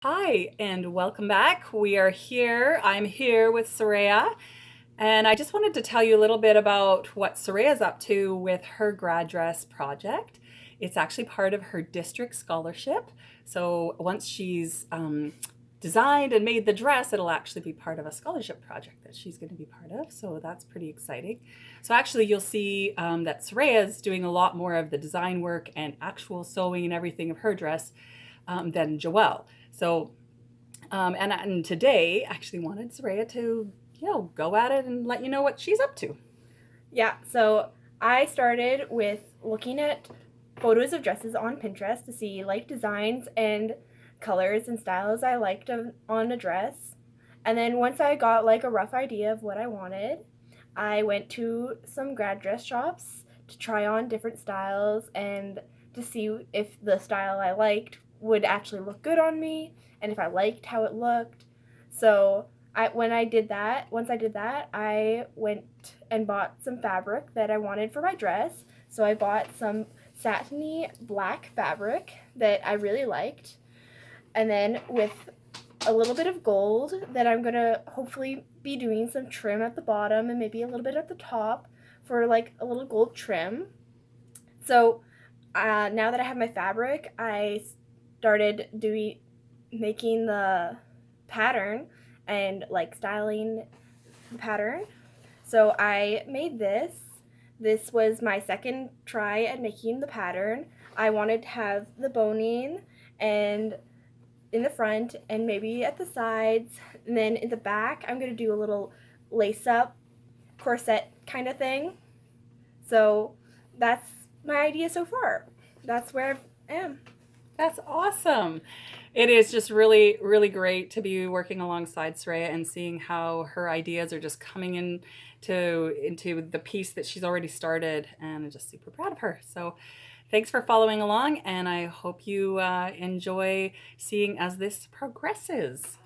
Hi, and welcome back. We are here. I'm here with Seraya, and I just wanted to tell you a little bit about what Soraya's up to with her grad dress project. It's actually part of her district scholarship. So once she's designed and made the dress, it'll actually be part of a scholarship project that she's going to be part of. So that's pretty exciting. So actually, you'll see that Soraya is doing a lot more of the design work and actual sewing and everything of her dress than Joelle. So, and today I actually wanted Soraya to, go at it and let you know what she's up to. Yeah, so I started with looking at photos of dresses on Pinterest to see like designs and colors and styles I liked on a dress. And then once I got like a rough idea of what I wanted, I went to some grad dress shops to try on different styles and to see if the style I liked would actually look good on me and if I liked how it looked. So once I did that, I went and bought some fabric that I wanted for my dress. So I bought some satiny black fabric that I really liked, and then with a little bit of gold that I'm gonna hopefully be doing some trim at the bottom and maybe a little bit at the top for like a little gold trim. So now that I have my fabric, I started doing making the pattern and like styling the pattern. So I made this. This was my second try at making the pattern. I wanted to have the boning and in the front and maybe at the sides. And then in the back, I'm going to do a little lace up corset kind of thing. So that's my idea so far. That's where I am. That's awesome. It is just really, really great to be working alongside Soraya and seeing how her ideas are just coming into the piece that she's already started, and I'm just super proud of her. So, thanks for following along, and I hope you enjoy seeing as this progresses.